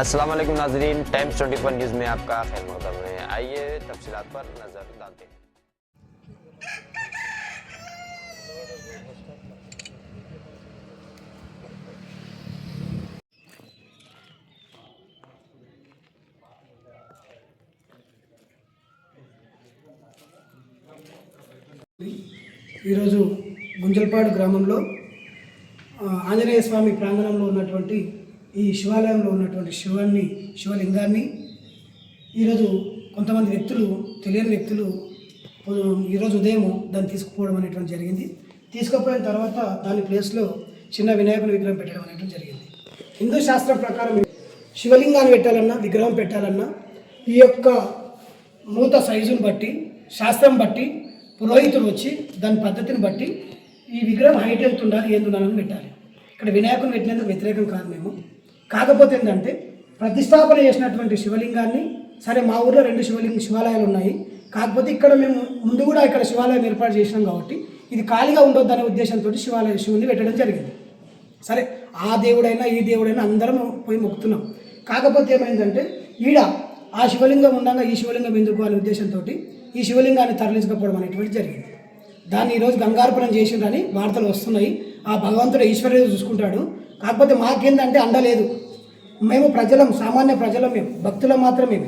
अस्सलाम वालेकुम नाज़रीन, टाइम्स 24 न्यूज़ में आपका खैर मक़दम है। आइए तफसीलात पर नज़र डालते हैं। ఈరోజు గుంజల్పాడు గ్రామంలో ఆంజనేయ స్వామి ప్రాంగణంలో ఉన్నటువంటి ఈ శివాలయంలో ఉన్నటువంటి శివలింగాన్ని ఈరోజు కొంతమంది వ్యక్తులు, తెలియని వ్యక్తులు ఈరోజు ఉదయం దాన్ని తీసుకుపోవడం అనేటువంటి జరిగింది. తీసుకుపోయిన తర్వాత దాని ప్లేస్లో చిన్న వినాయకుని విగ్రహం పెట్టడం అనేటువంటి జరిగింది. హిందూ శాస్త్రం ప్రకారం శివలింగాన్ని పెట్టాలన్నా, విగ్రహం పెట్టాలన్నా ఈ యొక్క మూత సైజును బట్టి, శాస్త్రం బట్టి, పురోహితుడు వచ్చి దాని పద్ధతిని బట్టి ఈ విగ్రహం హైట్ ఎంత ఉండాలి, ఏంది ఉండాలని పెట్టాలి. ఇక్కడ వినాయకుని పెట్టినందుకు వ్యతిరేకం కాదు మేము. కాకపోతే ఏంటంటే ప్రతిష్టాపన చేసినటువంటి శివలింగాన్ని, సరే మా ఊర్లో 2 శివాలయాలు ఉన్నాయి, కాకపోతే ఇక్కడ మేము ముందు కూడా ఇక్కడ శివాలయం ఏర్పాటు చేసినాం కాబట్టి ఇది ఖాళీగా ఉండొద్దు అనే ఉద్దేశంతో శివుని పెట్టడం జరిగింది. సరే ఆ దేవుడైనా ఈ దేవుడైనా అందరం పోయి మొక్కుతున్నాం. కాకపోతే ఏమైందంటే ఈడ ఆ శివలింగం ఉండగా ఈ శివలింగం ఎందుకు అనే ఉద్దేశంతో ఈ శివలింగాన్ని తరలించకపోవడం అనేటువంటి జరిగింది. దాన్ని ఈరోజు గంగార్పణం చేసిందని వార్తలు వస్తున్నాయి. ఆ భగవంతుడు ఈశ్వరుడు చూసుకుంటాడు. కాకపోతే మాకేందంటే అండలేదు. మేము ప్రజలం, సామాన్య ప్రజలం, మేము భక్తులం మాత్రమే.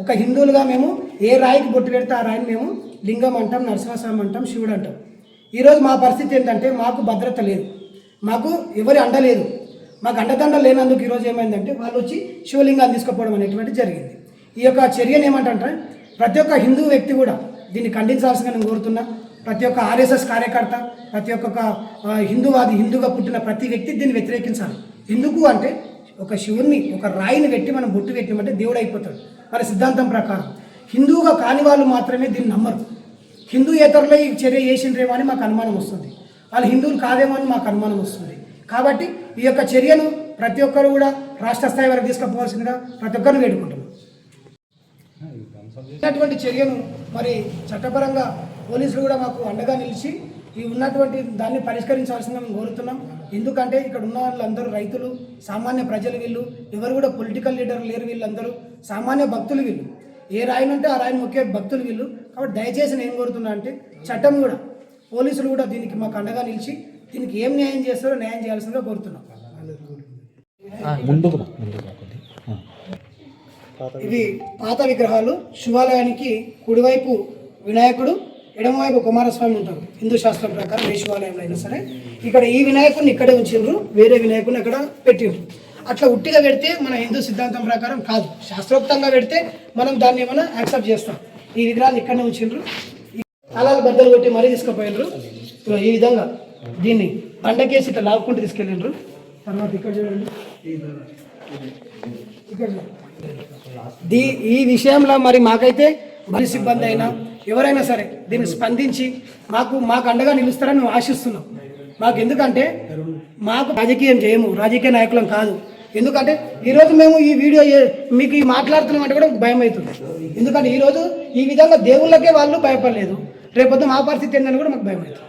ఒక హిందువులుగా మేము ఏ రాయికి బొట్టు పెడితే ఆ రాయిని మేము లింగం అంటాం, నరసింహస్వామి అంటాం, శివుడు అంటాం. ఈరోజు మా పరిస్థితి ఏంటంటే మాకు భద్రత లేదు, మాకు ఎవరి అండ లేదు. మాకు అండదండ లేనందుకు ఈరోజు ఏమైందంటే వాళ్ళు వచ్చి శివలింగాన్ని తీసుకుపోవడం అనేటువంటి జరిగింది. ఈ యొక్క చర్యను ఏమంటే ప్రతి ఒక్క హిందూ వ్యక్తి కూడా దీన్ని ఖండించాల్సిందిగా నేను కోరుతున్నా. ప్రతి ఒక్క ఆర్ఎస్ఎస్ కార్యకర్త, ప్రతి ఒక్క హిందూవాది, హిందూగా పుట్టిన ప్రతి వ్యక్తి దీన్ని వ్యతిరేకించాలి. ఎందుకు అంటే ఒక శివుణ్ణి, ఒక రాయిని పెట్టి మనం బొట్టు పెట్టినామంటే దేవుడు అయిపోతాడు. మన సిద్ధాంతం ప్రకారం హిందువుగా కాని వాళ్ళు మాత్రమే దీన్ని నమ్మరు. హిందూయేతరులో ఈ చర్య చేసిండ్రేమో అని మాకు అనుమానం వస్తుంది, వాళ్ళు హిందువులు కాదేమో అని మాకు అనుమానం వస్తుంది. కాబట్టి ఈ యొక్క చర్యను ప్రతి ఒక్కరు కూడా రాష్ట్ర స్థాయి వరకు తీసుకుపోవాల్సిందిగా ప్రతి ఒక్కరిని వేడుకుంటున్నాం. ఇటువంటి చర్యను మరి చట్టపరంగా పోలీసులు కూడా మాకు అండగా నిలిచి ఈ ఉన్నటువంటి దాన్ని పరిష్కరించాల్సిందిగా మేము కోరుతున్నాం. ఎందుకంటే ఇక్కడ ఉన్న వాళ్ళందరూ రైతులు, సామాన్య ప్రజలు, వీళ్ళు ఎవరు కూడా పొలిటికల్ లీడర్ లేరు. వీళ్ళందరూ సామాన్య భక్తులు. వీళ్ళు ఏ రాయినంటే ఆ రాయిని మొక్కే భక్తులు వీళ్ళు. కాబట్టి దయచేసి నేను కోరుతున్నా అంటే చట్టం కూడా, పోలీసులు కూడా దీనికి మాకు అండగా నిలిచి దీనికి ఏం న్యాయం చేస్తారో న్యాయం చేయాల్సిందిగా కోరుతున్నాం. ఇవి పాత విగ్రహాలు. శివాలయానికి కుడివైపు వినాయకుడు, ఎడమవైపు కుమారస్వామి ఉంటారు హిందూ శాస్త్రం ప్రకారం. ఏ శివాలయంలో అయినా సరే ఇక్కడ ఈ వినాయకుడిని ఇక్కడే ఉంచిండ్రు, వేరే వినాయకుడిని అక్కడ పెట్టిండ్రు. అట్లా ఉట్టిగా పెడితే మన హిందూ సిద్ధాంతం ప్రకారం కాదు, శాస్త్రోక్తంగా పెడితే మనం దాన్ని ఏమైనా యాక్సెప్ట్ చేస్తాం. ఈ విగ్రహాన్ని ఇక్కడనే ఉంచిండ్రు, తాళాలు బద్దలు కొట్టి మరీ తీసుకుపోయిండ్రు. ఈ విధంగా దీన్ని బండకేసి ఇట్లా లాక్కుంటూ తీసుకెళ్ళిండ్రు. తర్వాత ఇక్కడ చూడండి, ఇక్కడ ఈ విషయంలో మరి మాకైతే మరి సిబ్బంది అయినా ఎవరైనా సరే దీన్ని స్పందించి మాకు అండగా నిలుస్తారని మేము ఆశిస్తున్నాం. మాకు ఎందుకంటే మాకు రాజకీయం చేయము, రాజకీయ నాయకులం కాదు. ఎందుకంటే ఈరోజు మేము ఈ వీడియో మీకు మాట్లాడుతున్నాం అంటే కూడా భయం అవుతుంది. ఎందుకంటే ఈరోజు ఈ విధంగా దేవుళ్ళకే వాళ్ళు భయపడలేదు, రేపొద్దు మా పరిస్థితి ఏంటని కూడా మాకు భయం అవుతుంది.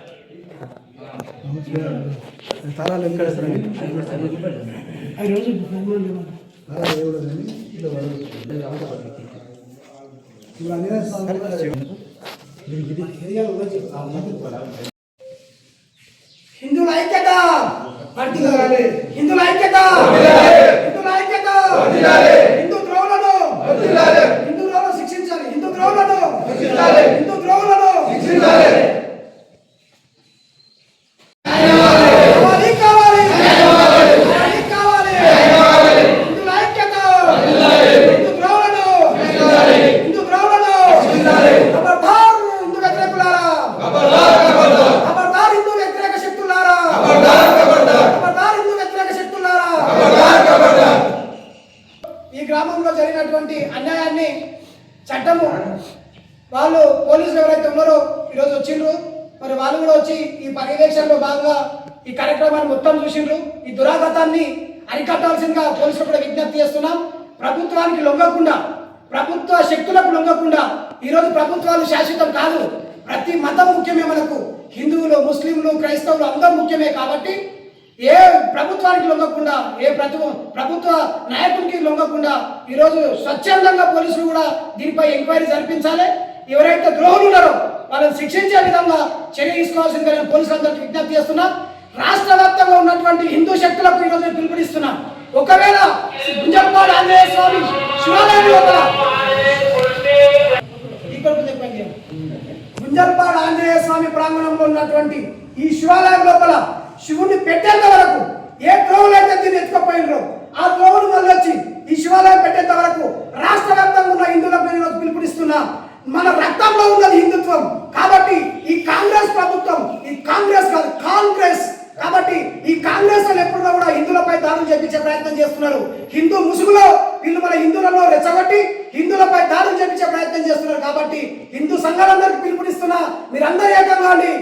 హిందువుల ఐక్యత, హిందువుల ఐక్యత, హిందువుల ఐక్యత, హిందూ ద్రోహులను శిక్షించాలి, హిందూ ద్రోహులను శిక్షించాలి. ఈ గ్రామంలో జరిగినటువంటి అన్యాయాన్ని చట్టము వాళ్ళు పోలీసులు ఎవరైతే ఉన్నారో ఈరోజు వచ్చిండ్రు, మరి వాళ్ళు కూడా వచ్చి ఈ పర్యవేక్షణలో భాగంగా ఈ కార్యక్రమాన్ని మొత్తం చూసిండ్రు. ఈ దురాగతాన్ని అరికట్టాల్సిందిగా పోలీసులు కూడా విజ్ఞప్తి చేస్తున్నాం. ప్రభుత్వానికి లొంగకుండా, ప్రభుత్వ శక్తులకు లొంగకుండా, ఈరోజు ప్రభుత్వాలు శాశ్వతం కాదు, ప్రతి మతం ముఖ్యమే మనకు. హిందువులు, ముస్లింలు, క్రైస్తవులు అందరూ ముఖ్యమే. కాబట్టి ఏ ప్రభుత్వానికి లొంగకుండా ఏ ప్రభుత్వ నాయకునికి లొంగకుండా ఈరోజు స్వచ్ఛందంగా పోలీసులు కూడా దీనిపై ఎంక్వైరీ జరిపించాలి. ఎవరైతే ద్రోహులు ఉన్నారో వాళ్ళని శిక్షించే విధంగా చర్య తీసుకోవాల్సిందిగా నేను పోలీసులందరికీ విజ్ఞప్తి చేస్తున్నా. రాష్ట్ర వ్యాప్తంగా ఉన్నటువంటి హిందూ శక్తులకు ఈరోజు నేను పిలుపునిస్తున్నా. ఒకవేళ గుంజల్పాడు ఆంజనేయ స్వామి శివాలయం లోపల గుంజల్పాడు ఆంజనేయ స్వామి ప్రాంగణంలో ఉన్నటువంటి ఈ శివాలయం లోపల శివుణ్ణి పెట్టేంత వరకు ఏ త్రోవలు అయితే దీన్ని ఎత్తుకపోయినరో ఆ త్రోవలు మళ్ళీ వచ్చి ఈ శివాలయం పెట్టేంత వరకు రాష్ట్ర వ్యాప్తంగా ఉన్న హిందువులకు నేను ఈరోజు పిలుపునిస్తున్నా. మన రక్తంలో ఉన్నది హిందుత్వం కాబట్టి ఈ కాంగ్రెస్ ప్రభుత్వం, ఈ కాంగ్రెస్ కాదు కాంగ్రెస్ కాబట్టి ఈ కాంగ్రెస్ వాళ్ళు ఎప్పుడూ కూడా హిందువులపై దాడులు చేపించే ప్రయత్నం చేస్తున్నారు. హిందూ ముసుగులో వీళ్ళు మన హిందువులలో రెచ్చగొట్టి హిందువులపై దాడులు చేపించే ప్రయత్నం చేస్తున్నారు. కాబట్టి హిందూ సంఘాలందరికీ పిలుపునిస్తున్నా, మీరందరూ ఏకంగా అండి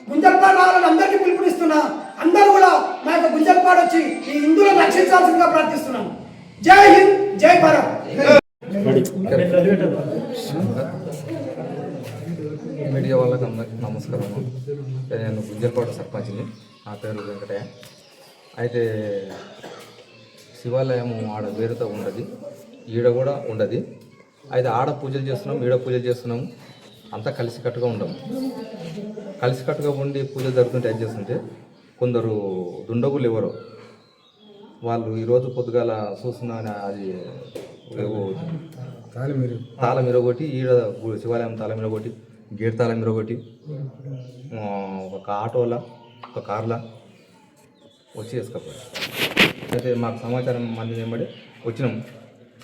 గుంజల్పాడు రావాలని అందరికీ పిలుపునిస్తున్నా. అందరూ కూడా మా యొక్క గుంజల్పాడు వచ్చి ఈ హిందువులను రక్షించాల్సిందిగా ప్రార్థిస్తున్నాను. జై హింద్, జై భారత్. మీడియా వాళ్ళకి నమస్కారము. నేను గుంజల్పాడు సర్పంచ్ని, నా పేరు వెంకటయ్య. అయితే శివాలయం ఆడ వేరుతో ఉండదు, ఈడ కూడా ఉండదు. అయితే ఆడ పూజలు చేస్తున్నాం, ఈడ పూజలు చేస్తున్నాము, అంతా కలిసికట్టుగా ఉండము. కలిసికట్టుగా ఉండి పూజలు జరుగుతుంటే ఏం చేస్తుంటే కొందరు దుండగులు ఎవరో వాళ్ళు ఈరోజు పొద్దుగాల చూస్తున్నా అది తాళం ఇరగొట్టి ఈడ శివాలయం తాళం ఇరగొట్టి గేట్ తాళం ఇరగొట్టి ఒక ఆటోలా ఒక కార్లా వచ్చి వేసుకపోయారు. అయితే మాకు సమాచారం మంది వెంబడి వచ్చినాం.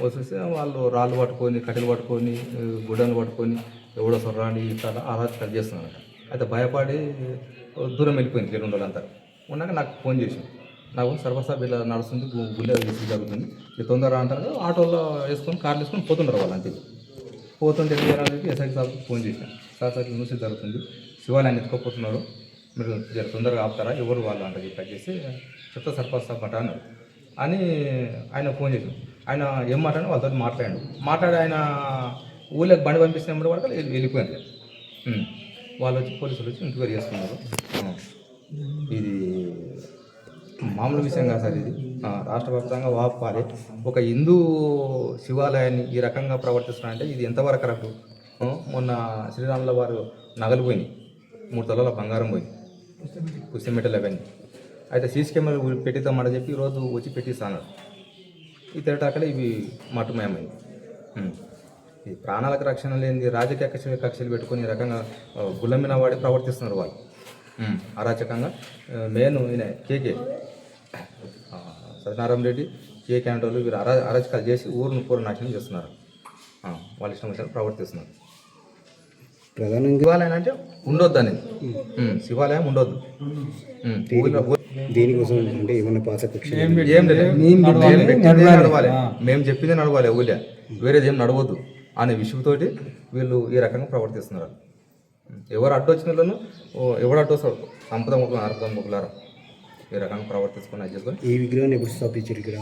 వచ్చేస్తే వాళ్ళు రాళ్ళు పట్టుకొని కట్టెలు పట్టుకొని గుడ్డలు పట్టుకొని ఎవడో సొర్రాండి ఇట్లా ఆరాధన చేస్తున్నారంట. అయితే భయపడి దూరం వెళ్ళిపోయింది గేట్ వాళ్ళంతా. ఉన్నాక నాకు ఫోన్ చేసాం, నాకు సర్వసాబ్ ఇలా నడుస్తుంది, గుళ్ళ విసిరి జరుగుతుంది, ఇది తొందర అంటారు. ఆటోలో వేసుకొని కార్లు వేసుకొని పోతుంటారు వాళ్ళు అంతే. పోతుంటే ఏం చేయాలని చెప్పి ఎస్ఐ సార్కి ఫోన్ చేశాను. సార్ సార్ న్యూస్ జరుగుతుంది, శివాలయాన్ని ఎత్తుకోపోతున్నారు, మీరు జర తొందరగా ఆపుతారా, ఎవరు వాళ్ళు అంట చెప్పి చేసి చెప్తా సర్పంచ్ సాబ్ అంట అన్నారు అని ఆయన ఫోన్ చేశాను. ఆయన ఏం మాట్లాడి వాళ్ళతో మాట్లాడి ఆయన ఊళ్ళకి బండి పంపిస్తున్నప్పుడు వరకు వెళ్ళిపోయింది. వాళ్ళు వచ్చి పోలీసులు వచ్చి ఎంక్వైరీ చేసుకున్నారు. ఇది మామూలు విషయం కాదు సార్, ఇది రాష్ట్ర వ్యాప్తంగా వాపాలి. ఒక హిందూ శివాలయాన్ని ఈ రకంగా ప్రవర్తిస్తున్నారంటే ఇది ఎంతవరకు కరెక్ట్? మొన్న శ్రీరాముల వారు నగలు పోయినాయి, 3 తొలాల బంగారం పోయింది, పుస్తమెట్టలు అవన్నీ. అయితే సీసీ కెమెరాలు పెట్టిద్దామని చెప్పి ఈరోజు వచ్చి పెట్టిస్తాను. ఈ తెరటాకలే ఇవి మటుమయమైంది. ఈ ప్రాణాలకు రక్షణ లేనిది రాజకీయ కక్షలు పెట్టుకుని ఈ రకంగా గుల్లమిన వాడి ప్రవర్తిస్తున్నారు వాళ్ళు అరాచకంగా. మెయిన్ ఈయన కేకే సత్యనారాయణ రెడ్డి, కేకే అంటోళ్ళు వీరు అరాచకాలు చేసి ఊరును పూర నాశనం చేస్తున్నారు. వాళ్ళ ఇష్టం వచ్చినట్టు ప్రవర్తిస్తున్నారు. ప్రధానంగా శివాలయం అంటే ఉండొద్దు అనేది, శివాలయం ఉండొద్దు. దీనికోసం అంటే ఏమన్నా పాసకక్ష ఏం లేదు, నడవాలి, మేము చెప్పిందే నడవాలి, ఊళ్ళో వేరేది ఏం నడవద్దు అనే విషయంతోటి వీళ్ళు ఈ రకంగా ప్రవర్తిస్తున్నారు. ఎవరు అడ్డు వచ్చిన వాళ్ళను ఎవడు అడ్డు వస్తారు, సంపద ముక్కులు అర్థం ముక్కులారా ఈ రకంగా ప్రవర్తించుకొని అది చేసుకొని. ఈ విగ్రహాన్ని ఎప్పుడు స్థాపించారు ఇక్కడ?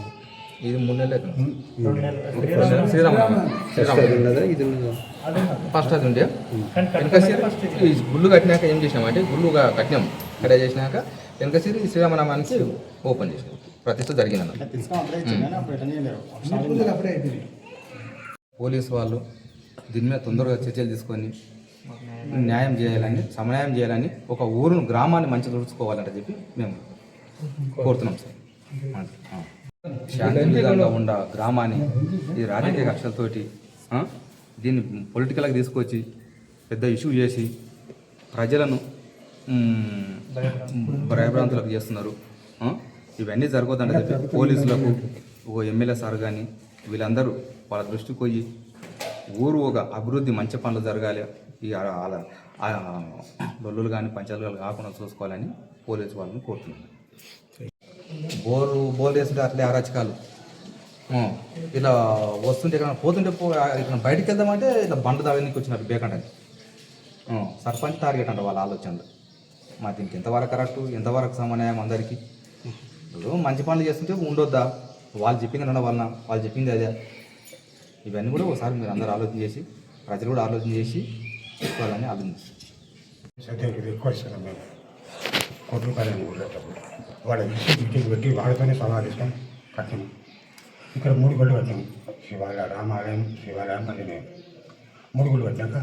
ఇది 3 నెలలు ఫస్ట్ అది ఉండే. ఈ గుళ్ళు కట్టినాక ఏం చేసినామంటే గుళ్ళుగా కట్టినాం, ఇక్కడ చేసినాక వెనకసిరి శ్రీరామనామానికి ఓపెన్ చేసినాం, ప్రతిష్ట జరిగిందన్న. పోలీసు వాళ్ళు దీని మీద తొందరగా చర్యలు తీసుకొని న్యాయం చేయాలని, సమన్యాయం చేయాలని, ఒక ఊరును గ్రామాన్ని మంచి చూసుకోవాలంటే చెప్పి మేము కోరుతున్నాం సార్. శాంతియుతంగా ఉన్న గ్రామాన్ని ఈ రాజకీయ కక్షలతోటి దీన్ని పొలిటికల్గా తీసుకొచ్చి పెద్ద ఇష్యూ చేసి ప్రజలను భయభ్రాంతులకు చేస్తున్నారు. ఇవన్నీ జరగొద్దంటే చెప్పి పోలీసులకు, ఓ ఎమ్మెల్యే సార్ కానీ వీళ్ళందరూ వాళ్ళ దృష్టికి పోయి ఊరు ఒక అభివృద్ధి మంచి పనులు జరగాలి, ఈ లొల్లులు కానీ పంచాయతీలు కాకుండా చూసుకోవాలని పోలీసు వాళ్ళని కోరుతున్నాను. బోర్ వేస్తుంటే అట్లే అరాచకాలు ఇలా వస్తుంటే ఇక్కడ పోతుంటే ఇక్కడ బయటికి వెళ్దామంటే ఇట్లా బండ దానికి వచ్చినారు బేకండి. సర్పంచ్ టార్గెట్ అంట వాళ్ళ ఆలోచనలు. మా దీనికి ఎంతవరకు కరెక్టు, ఎంతవరకు సమన్యాయం అందరికీ? ఇప్పుడు మంచి పనులు చేస్తుంటే ఉండొద్దా? వాళ్ళు చెప్పింది నడవాలన్నా, వాళ్ళు చెప్పింది అదే. ఇవన్నీ కూడా ఒకసారి మీరు అందరూ ఆలోచన చేసి, ప్రజలు కూడా ఆలోచన చేసి చేసుకోవాలని ఆలోచించారు. వాళ్ళ ఇంటికి పెట్టి వాళ్ళతోనే సమాధిస్తాం కట్టాము. ఇక్కడ 3 గుళ్ళు కట్టాము. శివాలయ రామాలయం, శివాలయం, ఆంజనేయం 3 గుళ్ళు కట్టాక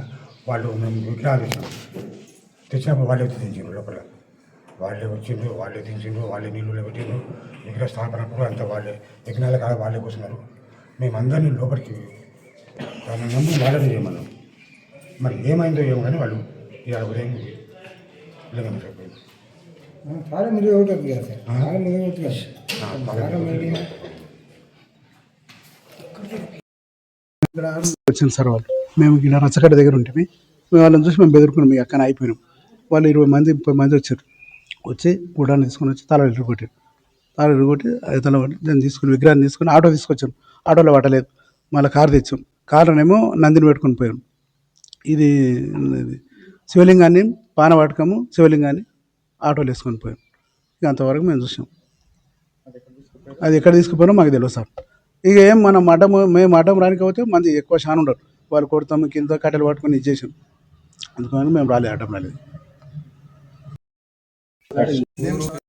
వాళ్ళు మేము విగ్రహాలు తెచ్చినప్పుడు వాళ్ళే తెచ్చిండ్రు. లోపల వాళ్ళే వచ్చిండ్రు, వాళ్ళే తెచ్చిండ్రు, వాళ్ళే నీళ్ళు పెట్టిండ్రు. విగ్రహ స్థాపనప్పుడు అంతా వాళ్ళే యజ్ఞాల కాడ వాళ్ళే కూర్చున్నారు. మేమందరినీ లోపలికి నమ్ము వాళ్ళని చేయమన్నాం. మరి ఏమైందో ఏమో కానీ వాళ్ళు ఇవాళ ఉదయం లేదని చెప్పారు. వచ్చింది సార్ వాళ్ళు. మేము ఇలా రచ్చగడ్డ దగ్గర ఉంటుంది. మేము వాళ్ళని చూసి మేము బెదురుకున్నాం, మీ అక్కన అయిపోయినాం. వాళ్ళు 20 మంది 30 మంది వచ్చారు. వచ్చి గుడాన్ని తీసుకొని వచ్చి తాళాలు ఇరుగొట్టారు. తాళాలు ఇరుగొట్టి తల దాన్ని తీసుకుని విగ్రహాన్ని తీసుకుని ఆటో తీసుకొచ్చాం. ఆటోలో పట్టలేదు, మళ్ళీ కారు తెచ్చాం. కారునేమో నందిని పెట్టుకొని పోయాం. ఇది శివలింగాన్ని పానవాటకము శివలింగాన్ని ఆటోలు వేసుకొని పోయాం. ఇక అంతవరకు మేము చూసాం. అది ఎక్కడ తీసుకుపోయినా మాకు తెలియదు సార్. ఇక ఏం మన మేము మఠం రానికి పోతే మంది ఎక్కువ చాలా ఉండరు. వాళ్ళు కొడతాము కింద కట్టెలు పట్టుకొని ఇచ్చేసాం. అందుకని మేము అడ్డం రాలేదు.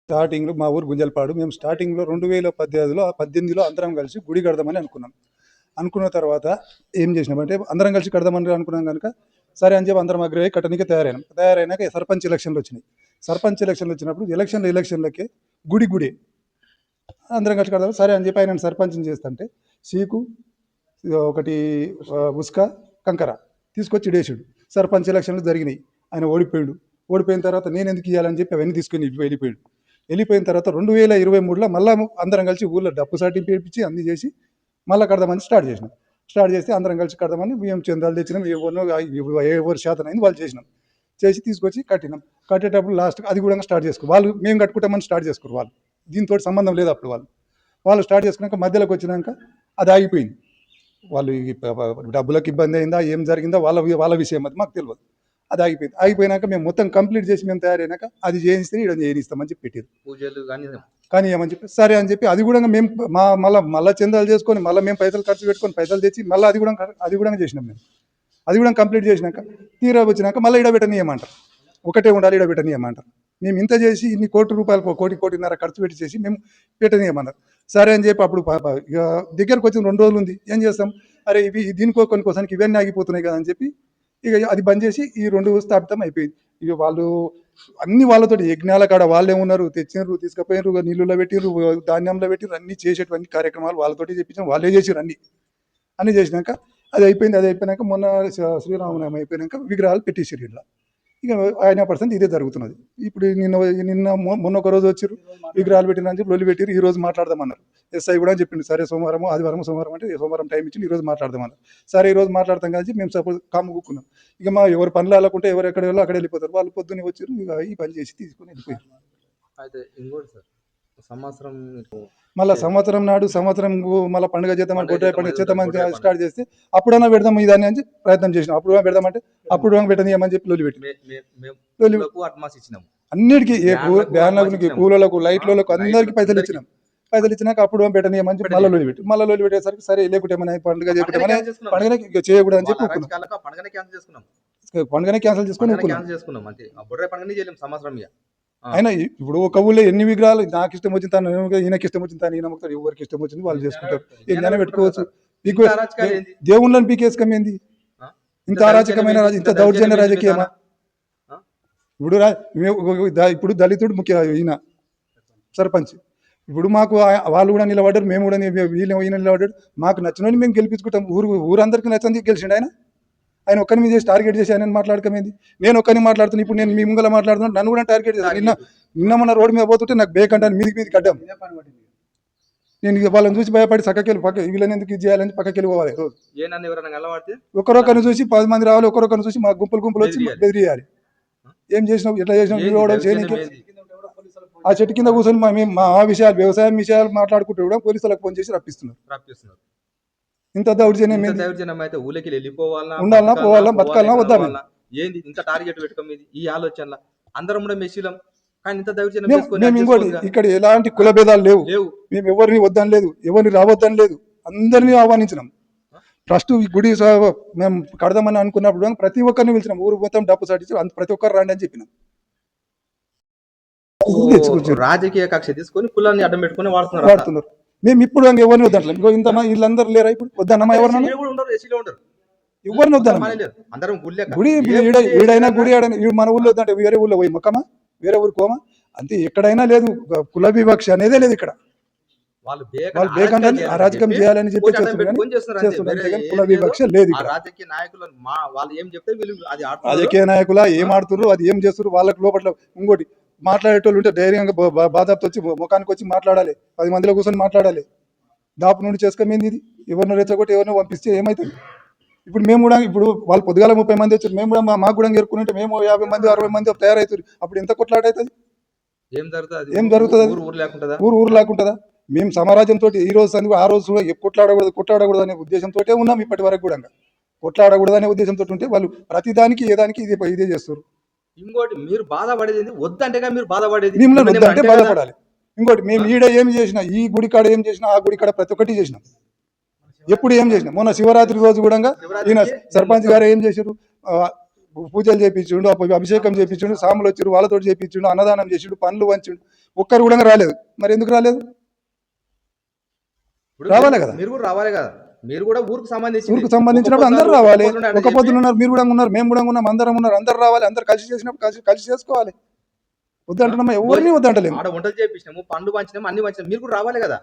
స్టార్టింగ్లో మా ఊరు గుంజల్పాడు. మేము స్టార్టింగ్లో 2018లో అందరం కలిసి గుడి కడదామని అనుకున్న తర్వాత ఏం చేసినామంటే అందరం కలిసి కడదామని అనుకున్నాం కనుక సరే అని చెప్పి అందరం అగ్రహి కట్టడానికి తయారైనాక సర్పంచ్ ఎలక్షన్లు వచ్చినాయి. సర్పంచ్ ఎలక్షన్లు వచ్చినప్పుడు ఎలక్షన్లకే గుడి అందరం కలిసి కడదాం సరే అని చెప్పి ఆయన సర్పంచ్ని చేస్తుంటే సీకు ఒకటి ఉస్క కంకర తీసుకొచ్చి ఇడేసాడు. సర్పంచ్ ఎలక్షన్లు జరిగినాయి. ఆయన ఓడిపోయిన తర్వాత నేను ఎందుకు ఇవ్వాలని చెప్పి అవన్నీ తీసుకుని వెళ్ళిపోయిన తర్వాత 2023లో మళ్ళీ అందరం కలిసి ఊళ్ళో డప్పు సాటింపు వేయించి అన్నీ చేసి మళ్ళీ కడదామని స్టార్ట్ చేస్తే అందరం కలిసి కడదామని మేము చందాలు తెచ్చినాం. ఎవరు శాతం అయింది వాళ్ళు చేసి తీసుకొచ్చి కట్టేటప్పుడు లాస్ట్కి అది కూడా స్టార్ట్ చేసుకో వాళ్ళు మేము కట్టుకుంటామని స్టార్ట్ చేసుకోరు. వాళ్ళు దీంతో సంబంధం లేదు. అప్పుడు వాళ్ళు స్టార్ట్ చేసుకున్నాక మధ్యలోకి వచ్చినాక అది ఆగిపోయింది. వాళ్ళు డబ్బులకు ఇబ్బంది అయిందా ఏం జరిగిందా వాళ్ళ విషయం అది మాకు తెలియదు. అది అయిపోయినాక మేము మొత్తం కంప్లీట్ చేసి మేము తయారైనాక అది చేయిస్తే ఇక్కడ చేయిస్తామని చెప్పి పెట్టారు. పూజలు కానీ ఏమని చెప్పి సరే అని చెప్పి అది కూడా మేము మళ్ళీ చందాలు చేసుకొని మళ్ళీ మేము పైసలు ఖర్చు పెట్టుకొని పైసలు తెచ్చి మళ్ళీ అది కూడా చేసినాం. మేము అది కూడా కంప్లీట్ చేసినాక తీరా వచ్చినాక మళ్ళీ ఇడబెట్టనీయమంటారు. ఒకటే ఉండాలి, ఇడబెట్టనీయమంటారు. మేము ఇంత చేసి ఇన్ని కోటిన్నర ఖర్చు పెట్టి చేసి మేము పెట్టనీయమన్నారు. సరే అని చెప్పి అప్పుడు ఇక దగ్గరకు వచ్చిన 2 రోజులు ఉంది. ఏం చేస్తాం, అరే ఇవి కొన్ని కోసానికి ఇవన్నీ ఆగిపోతున్నాయి కదా అని చెప్పి ఇక అది బంద్ చేసి ఈ 2 స్థాపితం అయిపోయింది. ఇక వాళ్ళు అన్ని వాళ్ళతోటి యజ్ఞాల కాడ వాళ్ళే ఉన్నారు, తెచ్చినారు, తీసుకుపోయినారు, నీళ్ళలో పెట్టినారు, ధాన్యంలో పెట్టినారు, అన్ని చేసేటువంటి కార్యక్రమాలు వాళ్ళతోటి చెప్పించారు. వాళ్ళే చేసారు అన్ని చేసినాక అది అయిపోయినాక మొన్న శ్రీరామనవమి అయిపోయినాక విగ్రహాలు పెట్టేసారు. ఇట్లా ఇక 90% ఇదే జరుగుతున్నది. ఇప్పుడు మొన్న ఒక రోజు వచ్చారు, విగ్రహాలు పెట్టిన లొల్లి పెట్టారు. ఈ రోజు మాట్లాడదామన్నారు. ఎస్ఐ కూడా చెప్పింది సరే సోమవారం అంటే సోమవారం టైం ఇచ్చి ఈ రోజు మాట్లాడదామన్నారు. సరే ఈ రోజు మాట్లాడతాం కానీ మేము సపోజ్ కాముకున్నాం. ఇక మా ఎవరు పనులు వెళ్ళకుంటే ఎవరు ఎక్కడ వెళ్ళో అక్కడ వెళ్ళిపోతారు. వాళ్ళు పొద్దున్నే వచ్చారు, ఇక ఈ పని చేసి తీసుకుని వెళ్ళిపోయారు. అయితే ఇంకోటి సార్, సంవత్సరం నాడు మళ్ళీ పండుగ చేద్దామని గొడ్రాయి పండుగ చేద్దామని స్టార్ట్ చేస్తే అప్పుడైనా పెడదాం ఇదాన్ని అని ప్రయత్నం చేసినాం. అప్పుడు పెడదామంటే అప్పుడు పెట్టనీయమని చెప్పి లొల్లి పెట్టి అన్నిటికీ బ్యానర్లకి కూలలకు లైట్లకు అందరికీ పైసలు ఇచ్చినాక అప్పుడు పెట్టనీయమని చెప్పి మళ్ళీ లొల్లి పెట్టేసరికి సరే లేకుంటే ఏమైనా పండుగ పండుగ చేయకూడదు అని చెప్పి పండుగనే క్యాన్సిల్ చేసుకున్నాం. అయినా ఇప్పుడు ఒక ఊళ్ళో ఎన్ని విగ్రహాలు నాకు ఇష్టం వచ్చింది తను ఈయనకి ఇష్టం వచ్చింది తను ఈయన మొత్తం ఎవరికి ఇష్టం వచ్చింది వాళ్ళు చేసుకుంటారు. ఏదైనా పెట్టుకోవచ్చు. దేవుళ్ళని పీకేసుకమేంది ఇంత అరాచకమైన ఇంత దౌర్జన్య రాజకీయమా? ఇప్పుడు దళితుడు ముఖ్య ఈయన సర్పంచ్. ఇప్పుడు మాకు వాళ్ళు కూడా నిలబడ్డారు, మేము కూడా ఈయన నిలబడ్డాడు. మాకు నచ్చిన మేము గెలిపించుకుంటాం. ఊరందరికీ నచ్చింది గెలిచిండు ఆయన ఒక్కరి మీద చేసి టార్గెట్ చేసి ఆయన మాట్లాడకమేంది? నేను ఒక్కరిని మాట్లాడుతున్నాను. ఇప్పుడు నేను మీ ముంగల మాట్లాడుతున్నాను, నన్ను కూడా టార్గెట్ చేశాను. నిన్న మన రోడ్డు మీద పోతుంటే నాకు బేకంటాను మీదికి కడ్డాం. నేను వాళ్ళని చూసి భయపడి చక్కకెళ్ళి వీళ్ళని ఎందుకు ఇది చేయాలని పక్కకెళ్ళి పోవాలి. రోజు ఒకరొకరిని చూసి 10 మంది రావాలి, ఒకరొకరిని చూసి మా గుంపులు వచ్చి బెదిరియాలి. ఏం చేసినావు, ఎట్లా చేసినావు? ఆ చెట్టు కింద కూర్చొని మా విషయాలు వ్యవసాయం విషయాలు మాట్లాడుకుంటూ కూడా పోలీసులకు ఫోన్ చేసి రప్పిస్తున్నారు. ఇంత దౌర్జన్యం అయితే ఊళ్ళకి వెళ్ళిపోవాలా, ఉండాలన్నా పోవాలా, బతకాలన్నా వద్దా? ఏంది ఇంత టార్గెట్ పెట్టుకోండి ఈ ఆలోచన అందరం కూడా మెషీలం. కానీ ఇంత దౌర్జన్యం మేము ఇంకోటి ఇక్కడ ఎలాంటి కుల భేదాలు లేవు. మేము ఎవరిని వద్దని లేదు, ఎవరిని రావద్దని లేదు, అందరినీ ఆహ్వానించినాం. ట్రస్ట్ గుడి మేము కడదామని అనుకున్నప్పుడు ప్రతి ఒక్కరిని పిలిచినాం. ఊరు మొత్తం డబ్బు సాటించి ప్రతి ఒక్కరు రండి అని చెప్పినాం. తెచ్చుకొచ్చారు. రాజకీయ కక్ష తీసుకొని కులాన్ని అడ్డం పెట్టుకొని వాడుతున్నారు అంతా. వాడుతున్నారు. మేము ఇప్పుడు ఎవరిని వద్దంటలేం. ఇంకో ఇంతమా వీళ్ళందరూ లేరా ఇప్పుడు వద్దన్నమా ఎవరన్నా ఎస్సీలో కూడా ఉండరు, ఎస్సీలో ఉండరు. ఎవరిని వద్దన్న మనమే లేరు. అందరం గుళ్ళే గుడి ఈడైనా గుడి ఆడైనా మన ఊళ్ళో వద్దంటే వేరే ఊళ్ళో పోయి మొక్కమా వేరే ఊరికి పోమా అంతే. ఎక్కడైనా లేదు కుల వివక్ష అనేదే లేదు ఇక్కడ. వాళ్ళు బేకంటే అరాజకం చేయాలని చెప్పి చేస్తున్నారు అంతేగాని కుల వివక్ష లేదు ఇక్కడ. రాజకీయ నాయకులు వాళ్ళు ఏం చెప్తే వీళ్ళు అది రాజకీయ నాయకుల ఏం ఆడుతున్నారు అది ఏం చేస్తున్నారు వాళ్ళకి లోపల. ఇంకోటి మాట్లాడేటోళ్ళు ఉంటే ధైర్యంగా బాధాపు వచ్చి ముఖానికి వచ్చి మాట్లాడాలి. 10 మందిలో కూర్చొని మాట్లాడాలి. దాపు నుండి చేసుకోమేంది ఇది. ఎవరినో రెచ్చగొట్టి ఎవరినో పంపిస్తే ఏమవుతుంది. ఇప్పుడు మేము కూడా ఇప్పుడు వాళ్ళు పొద్దుగాల 30 మంది వచ్చారు. మేము కూడా మాకు కూడా ఎరుకుంటే మేము 50 మంది 60 మంది తయారవుతారు. అప్పుడు ఎంత కొట్లాట అవుతుంది. ఏం జరుగుతుంది. ఊరు లేకుంటుందా. మేము సమారాజ్యంతో ఈ రోజు ఆ రోజు కూడా కొట్లాడకూడదు అనే ఉద్దేశంతో ఉన్నాం ఇప్పటి వరకు కూడా. కొట్లాడకూడదు అనే ఉద్దేశంతో ఉంటే వాళ్ళు ప్రతిదానికి ఏదానికి ఇదే చేస్తారు. ఇంకోటి మీరు బాధపడేది వద్దంటేగా మీరు బాధపడేది మిమ్మల్ని వద్దంటే బాధపడాలి. ఇంకోటి మేము ఈడ ఏం చేసినా ఈ గుడికాడ ఏం చేసినా ఆ గుడికాడ ప్రతి ఒక్కటి చేసినాం. ఎప్పుడు ఏం చేసినా మొన్న శివరాత్రి రోజు కూడా ఈయన సర్పంచ్ గారు ఏం చేశారు, పూజలు చేయించిండు, అభిషేకం చేయించిండు, సాములు వచ్చారు వాళ్ళతో చేయించిండు, అన్నదానం చేసిండు, పనులు వంచిండు. ఒక్కరు కూడా రాలేదు. మరి ఎందుకు రాలేదు. రావాలి కదా. మీరు కూడా రావాలి కదా. మీరు కూడా ఊరికి సంబంధించినప్పుడు అందరూ రావాలి. ఒక పొద్దులు ఉన్నారు, మీరు కూడా ఉన్నారు, మేము కూడా ఉన్నాం, అందరం ఉన్నారు. అందరు రావాలి. అందరు కలిసి చేసినప్పుడు కలిసి చేసుకోవాలి. వద్దంటున్నామా ఎవరిని వద్దంటలేము. వంటలు చేయించినాము, పండ్లు పంచినాము, అన్ని పంచినాము. మీరు కూడా రావాలి కదా.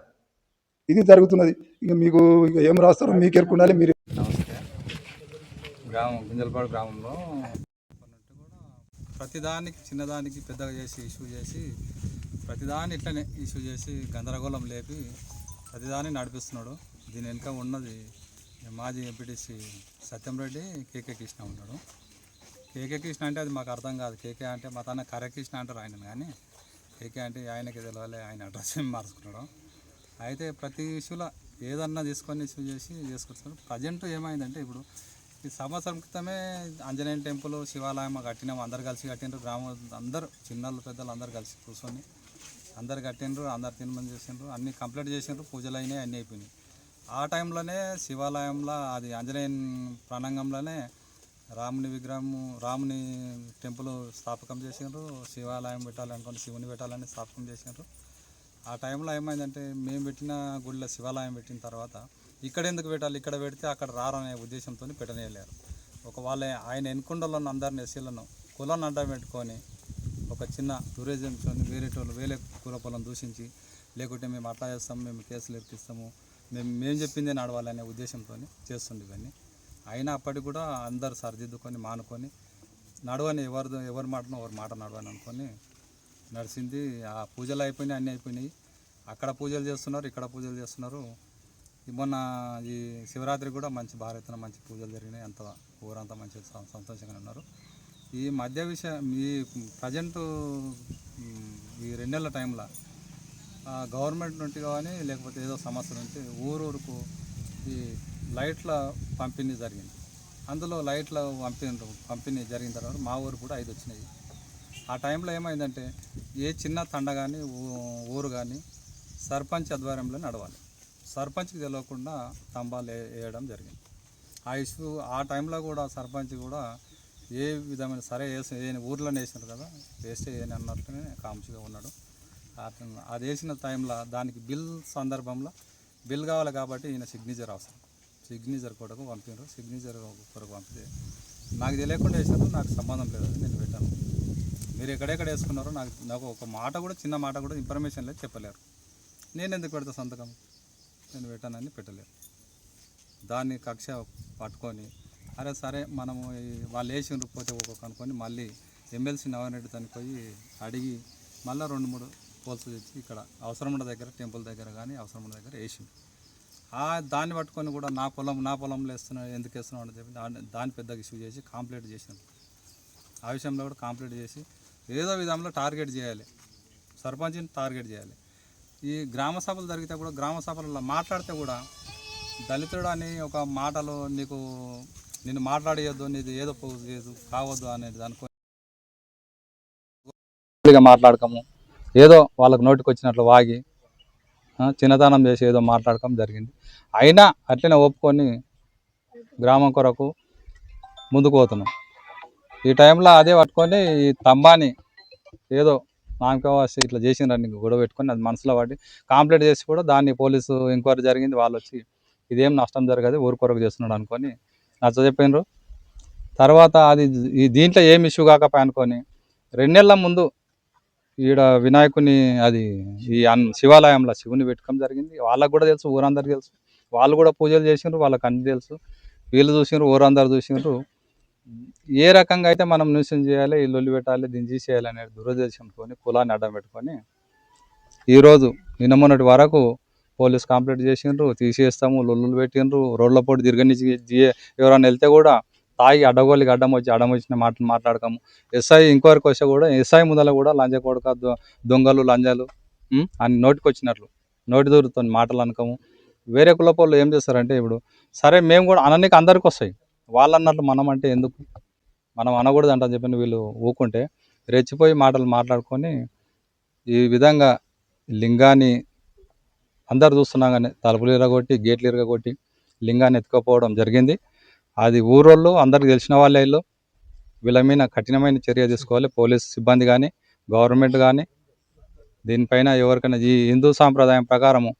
ఇది జరుగుతున్నది. ఇక మీకు ఇక ఏం రాస్తారో మీకు ఎరుకుండాలి. మీరు నమస్తే. గుంజల్పాడు గ్రామంలో ప్రతిదానికి చిన్నదానికి పెద్దగా చేసి ఇష్యూ చేసి ప్రతిదాన్ని ఇట్లనే ఇష్యూ చేసి గందరగోళం లేపి ప్రతిదాన్ని నడిపిస్తున్నాడు. దీని వెనుక ఉన్నది మాజీ ఎంపీటీసీ సత్యంరెడ్డి కేకే కృష్ణ ఉన్నాడు. కేకే కృష్ణ అంటే అది మాకు అర్థం కాదు. కేకే అంటే మా తన కరకృష్ణ అంటారు ఆయన, కానీ కేకే అంటే ఆయనకి తెలవాలి. ఆయన అడ్రస్ ఏం మార్చుకున్నాడు. అయితే ప్రతి ఇష్యూలో ఏదన్నా తీసుకొని ఇష్యూ చేసి చేసుకొస్తారు. ప్రజెంట్ ఏమైందంటే ఇప్పుడు ఈ సంవత్సరం క్రితమే ఆంజనేయ టెంపుల్ శివాలయం కట్టినాము. అందరు కలిసి కట్టినారు. గ్రామం అందరూ చిన్నలు పెద్దలు అందరు కలిసి కూర్చొని అందరు కట్టినరు. అందరు తినమని చేసినారు. అన్నీ కంప్లీట్ చేసినారు. పూజలు అయినాయి, అన్నీ అయిపోయినాయి. ఆ టైంలోనే శివాలయంలో అది ఆంజనేయ ప్రాణంగంలోనే రాముని విగ్రహం రాముని టెంపుల్ స్థాపకం చేసినారు. శివాలయం పెట్టాలనుకుని శివుని పెట్టాలని స్థాపకం చేసినారు. ఆ టైంలో ఏమైందంటే మేము పెట్టిన గుడిలో శివాలయం పెట్టిన తర్వాత ఇక్కడ ఎందుకు పెట్టాలి, ఇక్కడ పెడితే అక్కడ రారనే ఉద్దేశంతో పెట్టనేయలేరు. ఆయన ఎన్నుకొండలో అందరిని ఎస్సీలను కులాన్ని అడ్డం పెట్టుకొని ఒక చిన్న టూరిజంతో వేరే కూర పొలం దూషించి లేకుంటే మేము అట్లా చేస్తాము, మేము కేసులు ఎక్కిస్తాము, మేము చెప్పిందే నడవాలనే ఉద్దేశంతో చేస్తుండే ఇవన్నీ. అయినా అప్పటికి కూడా అందరు సరిదిద్దుకొని మానుకొని నడవని ఎవరి మాట నడవని అనుకొని నడిచింది. ఆ పూజలు అయిపోయినాయి, అన్నీ అయిపోయినాయి. అక్కడ పూజలు చేస్తున్నారు, ఇక్కడ పూజలు చేస్తున్నారు. మొన్న ఈ శివరాత్రి కూడా మంచి భారీ ఎత్తున మంచి పూజలు జరిగినాయి. అంత ఊరంతా మంచి సంతోషంగా ఉన్నారు. ఈ మధ్య విషయం ఈ ప్రజెంటు ఈ 2 నెలల టైంలో గవర్నమెంట్ నుండి కానీ లేకపోతే ఏదో సమస్య నుండి ఊరూరుకు ఈ లైట్ల పంపిణీ జరిగింది. అందులో లైట్ల పంపిణీ జరిగిన తర్వాత మా ఊరు కూడా 5 వచ్చినాయి. ఆ టైంలో ఏమైందంటే ఏ చిన్న తండ కానీ ఊరు కానీ సర్పంచ్ ఆధ్వర్యంలో నడవాలి. సర్పంచ్కి తెలియకుండా స్తంభాలు వేయడం జరిగింది. ఆ ఇష్యూ ఆ టైంలో కూడా సర్పంచ్ కూడా ఏ విధమైన సరే ఊర్లోనే వేసినారు కదా, వేస్తే అన్నట్లనే కామ్స్గా ఉన్నాడు. అది వేసిన టైంలో దానికి బిల్ సందర్భంలో బిల్ కావాలి కాబట్టి ఈయన సిగ్నేచర్ అవసరం. సిగ్నేచర్ కొరకు పంపినారు. సిగ్నేచర్ కొరకు పంపితే నాకు తెలియకుండా వేసినారు. నాకు సంబంధం లేదు, నేను పెట్టాను. మీరు ఎక్కడెక్కడ వేసుకున్నారో నాకు ఒక మాట కూడా చిన్న మాట కూడా ఇన్ఫర్మేషన్ లేదు, చెప్పలేరు. నేను ఎందుకు పెడతా సంతకం, నేను పెట్టానని పెట్టలేరు. దాన్ని కక్ష పట్టుకొని అరే సరే మనము వాళ్ళు వేసి పోతే ఒక్కొక్క అనుకొని మళ్ళీ ఎమ్మెల్సీ నవరెడ్డి తనకి పోయి అడిగి మళ్ళీ 2-3 పోల్స్ తెచ్చి ఇక్కడ అవసరమున్న దగ్గర టెంపుల్ దగ్గర కానీ అవసరమున్న దగ్గర వేసిండు. దాన్ని పట్టుకొని కూడా నా పొలంలో వేస్తున్నాడు, ఎందుకు వేస్తున్నావు అని చెప్పి దాన్ని పెద్దగా ఇష్యూ చేసి కంప్లీట్ చేసినారు. ఆ విషయంలో కూడా కంప్లీట్ చేసి ఏదో విధంలో టార్గెట్ చేయాలి, సర్పంచ్ని టార్గెట్ చేయాలి. ఈ గ్రామ సభలు జరిగితే కూడా గ్రామ సభలలో మాట్లాడితే కూడా దళితుడు అని ఒక మాటలో నిన్ను మాట్లాడేయద్దు, నీది ఏదో కావద్దు అనేది అనుకో మాట్లాడకము, ఏదో వాళ్ళకు నోటికి వచ్చినట్లు వాగి చిన్నతనం చేసి ఏదో మాట్లాడకం జరిగింది. అయినా అట్లనే ఒప్పుకొని గ్రామం కొరకు ముందుకు పోతున్నాం. ఈ టైంలో అదే పట్టుకొని ఈ తంబాని ఏదో నామకావాసి ఇట్లా చేసిండ్రని గొడవ పెట్టుకొని అది మనసులో పడి కంప్లైంట్ చేసి కూడా దాన్ని పోలీసు ఎంక్వైరీ జరిగింది. వాళ్ళు వచ్చి ఇదేం నష్టం జరగదు ఊరు కొరకు చేస్తున్నాడు అనుకొని నచ్చజెప్పినారు. తర్వాత అది ఈ దీంట్లో ఏం ఇష్యూ కాకపోయి అనుకొని 2 నెలల ముందు ఈడ వినాయకుని అది ఈ శివాలయంలో శివుని పెట్టుకోవడం జరిగింది. వాళ్ళకు కూడా తెలుసు, ఊరందరికీ తెలుసు. వాళ్ళు కూడా పూజలు చేసిండ్రు, వాళ్ళకి అన్ని తెలుసు. వీళ్ళు చూసిండ్రు, ఊరందరూ చూసిండ్రు. ఏ రకంగా అయితే మనం న్యూసెన్స్ చేయాలి, ఈ లొల్లి పెట్టాలి, దీన్ని తీసేయాలి అనే దురుద్దేశంతో కులాన్ని అడ్డం పెట్టుకొని ఈరోజు నిన్న మొన్నటి వరకు పోలీస్ కంప్లైంట్ చేసిండ్రు, తీసేస్తాము, లొల్లులు పెట్టిండ్రు, రోడ్ల పోటీ తిరగనిచ్చి ఎవరైనా వెళ్తే కూడా తాగి అడ్డగోలికి అడ్డం వచ్చిన మాటలు మాట్లాడకము. ఎస్ఐ ఎంక్వైరీకి వస్తే కూడా ఎస్ఐ ముందర కూడా లంజ కొడక దొంగలు లంజాలు అని నోటికి వచ్చినట్లు నోటి దూరుతో మాటలు అనకము. వేరే కులపోళ్ళు ఏం చేస్తారంటే ఇప్పుడు సరే మేము కూడా అననీకి అందరికి వస్తాయి, వాళ్ళు అన్నట్లు మనం అంటే ఎందుకు, మనం అనకూడదు అంట చెప్పి వీళ్ళు ఊకుంటే రెచ్చిపోయి మాటలు మాట్లాడుకొని ఈ విధంగా లింగాన్ని అందరు చూస్తున్నాం కానీ తలుపులు ఇరగొట్టి గేట్లు ఇరగొట్టి లింగాన్ని ఎత్తుకుపోవడం జరిగింది. అది ఊరోళ్ళు అందరికి తెలిసిన వాళ్ళే. వీళ్ళ మీద కఠినమైన చర్య తీసుకోవాలి, పోలీస్ సిబ్బంది కానీ గవర్నమెంట్ కానీ. దీనిపైన ఎవరికైనా ఈ హిందూ సాంప్రదాయం ప్రకారము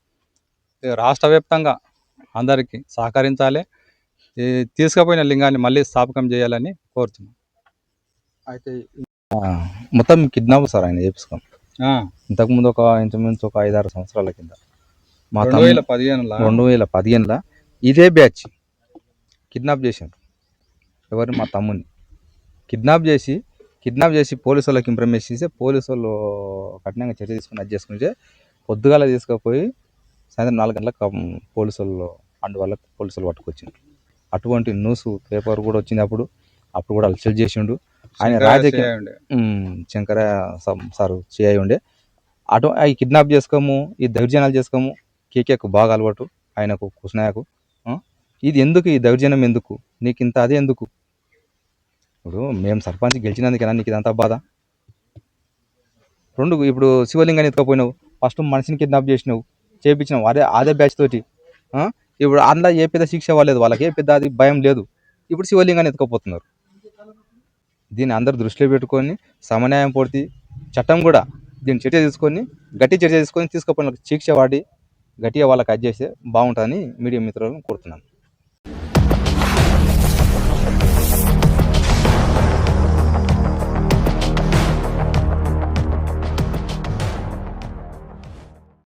రాష్ట్ర వ్యాప్తంగా అందరికీ సహకరించాలి. ఈ తీసుకుపోయిన లింగాన్ని మళ్ళీ స్థాపకం చేయాలని కోరుతున్నాం. అయితే మొత్తం కిడ్నాప్ సార్ ఆయన చేపించుకోం. ఇంతకుముందు ఇంచుమించు ఒక 5-6 సంవత్సరాల కింద మా 2015లో ఇదే బ్యాచ్ కిడ్నాప్ చేశారు. ఎవరు? మా తమ్ముని కిడ్నాప్ చేసి పోలీసు వాళ్ళకి ఇంప్రమేషన్ చేసి పోలీసు వాళ్ళు కఠినంగా చర్య తీసుకుని అది చేసుకుంటే పొద్దుగాల తీసుకుపోయి సాయంత్రం 4 గంటలకు పోలీసు వాళ్ళు వాళ్ళకి పోలీసు వాళ్ళు పట్టుకొచ్చిండ్రు. అటువంటి న్యూస్ పేపర్ కూడా వచ్చింది. అప్పుడు కూడా అలసలు చేసిండు ఆయన. రాజకీయ శంకర సార్ చేయి ఉండే ఈ కిడ్నాప్ చేసుకోము, ఈ దౌర్జన్యాలు చేసుకోము. కేకేకు బాగా అలవాటు ఆయనకు, కృష్ణయ్యకు. ఇది ఎందుకు, ఈ దౌర్జన్యం ఎందుకు, నీకు ఇంత అదే ఎందుకు? ఇప్పుడు మేము సర్పంచ్ గెలిచినందుకేనా నీకు ఇదంతా బాధ? ఇప్పుడు శివలింగాన్ని ఎత్తుకపోయినావు, ఫస్ట్ మనిషిని కిడ్నాప్ చేసినావు, చేయించినావు అదే బ్యాచ్ తోటి. ఇప్పుడు అందులో ఏ పెద్ద శిక్ష వాళ్ళలేదు, వాళ్ళకి ఏ పెద్ద అది భయం లేదు. ఇప్పుడు శివలింగాన్ని ఎత్తుకపోతున్నారు. దీన్ని అందరూ దృష్టిలో పెట్టుకొని సమన్యాయం పూర్తి చట్టం కూడా దీన్ని గట్టి చర్య తీసుకొని తీసుకుపోయిన శిక్ష వాడి గట్టిగా వాళ్ళకి అది చేస్తే బాగుంటుందని మీడియా మిత్రులను కోరుతున్నాను.